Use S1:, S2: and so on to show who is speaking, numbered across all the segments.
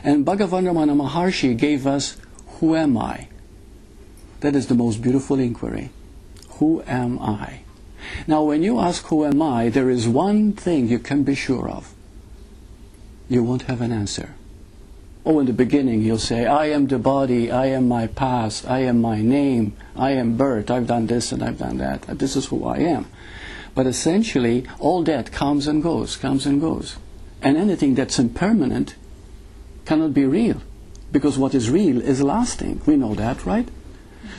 S1: And Bhagavan Ramana Maharshi gave us, who am I? That is the most beautiful inquiry. Who am I? Now when you ask who am I, there is one thing you can be sure of. You won't have an answer. Oh, in the beginning you'll say, I am the body, I am my past, I am my name, I am Burt, I've done this and I've done that, this is who I am. But essentially, all that comes and goes, comes and goes. And anything that's impermanent cannot be real. Because what is real is lasting. We know that, right?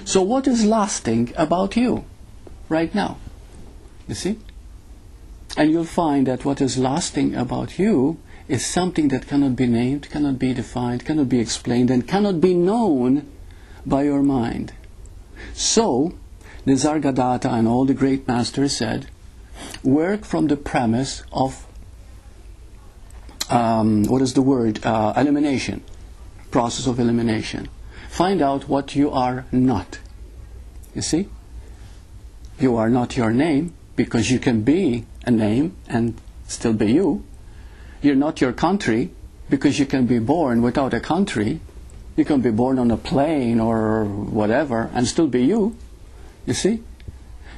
S1: So what is lasting about you right now? You see? And you'll find that what is lasting about you is something that cannot be named, cannot be defined, cannot be explained, and cannot be known by your mind. So, Nisargadatta and all the great masters said, work from the premise of, elimination, process of elimination. Find out what you are not. You see? You are not your name, because you can be a name and still be you. You're not your country, because you can be born without a country. You can be born on a plane or whatever and still be you. You see?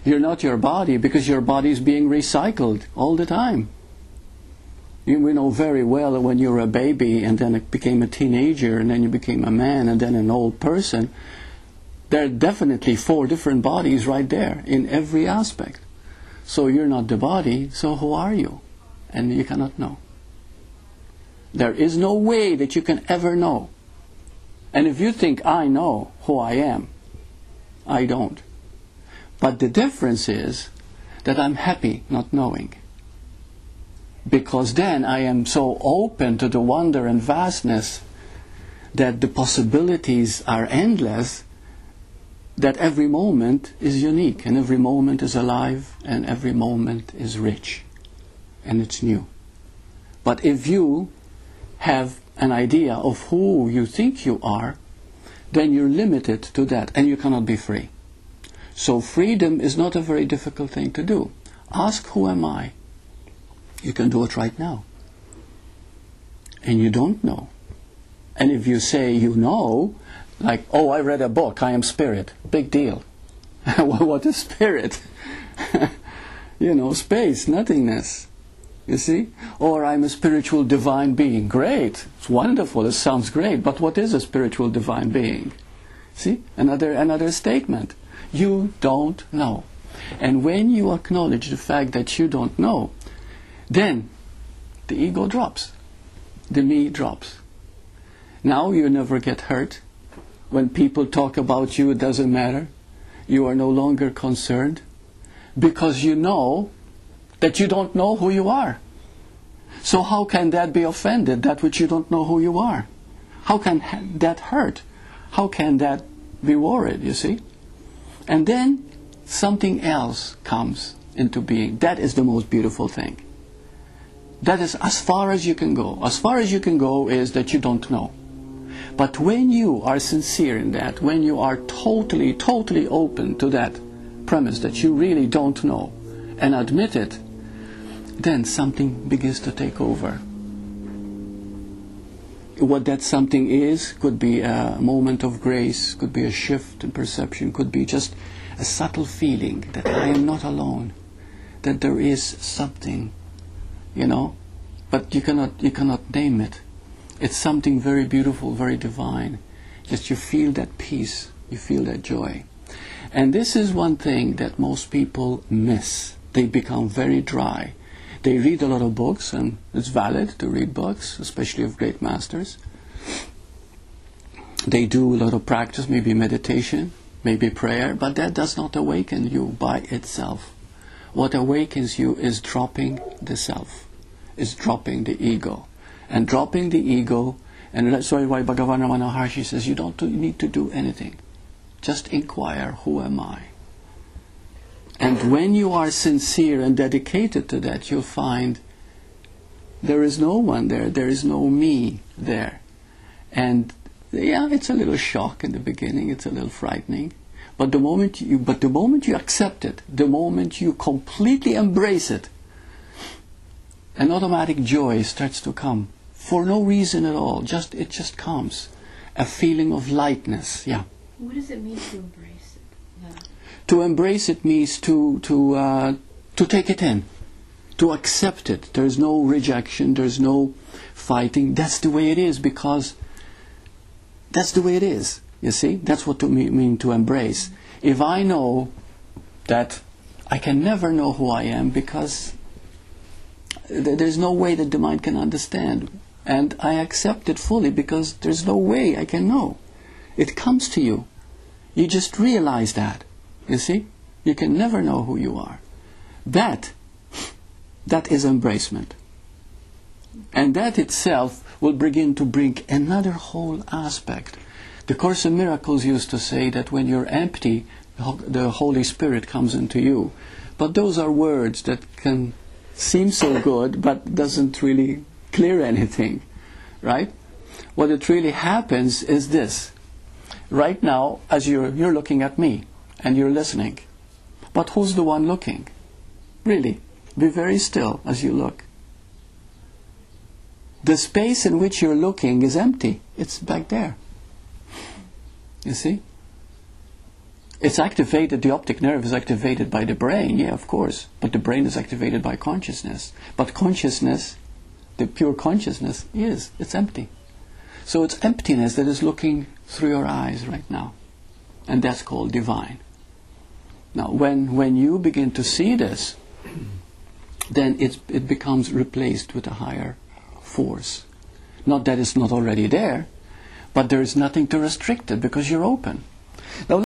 S1: You're not your body, because your body is being recycled all the time. We know very well when you were a baby and then it became a teenager and then you became a man and then an old person. There are definitely 4 different bodies right there in every aspect. So you're not the body, so who are you? And you cannot know. There is no way that you can ever know. And if you think, I know who I am, I don't. But the difference is that I'm happy not knowing. Because then I am so open to the wonder and vastness that the possibilities are endless, that every moment is unique and every moment is alive and every moment is rich and it's new. But if you have an idea of who you think you are, then you're limited to that and you cannot be free. So freedom is not a very difficult thing to do. Ask, who am I? You can do it right now. And you don't know. And if you say you know, like, oh, I read a book, I am spirit. Big deal. What is spirit? Space, nothingness. You see? Or I'm a spiritual divine being. Great. It's wonderful. It sounds great. But what is a spiritual divine being? See? Another statement. You don't know. And when you acknowledge the fact that you don't know, then the ego drops. The me drops. Now you never get hurt. When people talk about you, it doesn't matter. You are no longer concerned because you know that you don't know who you are. So how can that be offended, that which you don't know who you are? How can that hurt? How can that be worried, you see? And then something else comes into being. That is the most beautiful thing. That is as far as you can go. As far as you can go is that you don't know. But when you are sincere in that, when you are totally open to that premise that you really don't know and admit it, then something begins to take over. What that something is could be a moment of grace, could be a shift in perception, could be just a subtle feeling that I am not alone, that there is something, but you cannot name it. It's something very beautiful, very divine. Just you feel that peace, you feel that joy. And this is one thing that most people miss. They become very dry. They read a lot of books, and it's valid to read books, especially of great masters. They do a lot of practice, maybe meditation, maybe prayer, but that does not awaken you by itself. What awakens you is dropping the self, is dropping the ego. And dropping the ego, and that's why Bhagavan Ramana Maharshi says, you don't need to do anything. Just inquire, who am I? And when you are sincere and dedicated to that, you'll find there is no one there, there is no me there. And yeah, it's a little shock in the beginning, it's a little frightening. But the moment you accept it, the moment you completely embrace it, an automatic joy starts to come for no reason at all. It just comes. A feeling of lightness. Yeah.
S2: What does it mean to embrace it? Yeah.
S1: To embrace it means to take it in, to accept it. There's no rejection. There's no fighting. That's the way it is, because that's the way it is. You see, that's what to mean to embrace. If I know that I can never know who I am, because there's no way that the mind can understand, and I accept it fully because there's no way I can know. It comes to you. You just realize that. You see, you can never know who you are. That is embracement. And that itself will begin to bring another whole aspect. The Course in Miracles used to say that when you're empty, the Holy Spirit comes into you. But those are words that can seem so good, but doesn't really clear anything, right? What it really happens is this. Right now, as you're looking at me, and you're listening. But who's the one looking? Really, be very still as you look. The space in which you're looking is empty. It's back there. You see? It's activated, the optic nerve is activated by the brain, yeah, of course. But the brain is activated by consciousness. But consciousness, the pure consciousness, it's empty. So it's emptiness that is looking through your eyes right now. And that's called divine. Now, when you begin to see this, then it becomes replaced with a higher force. Not that it's not already there, but there is nothing to restrict it because you're open. Now,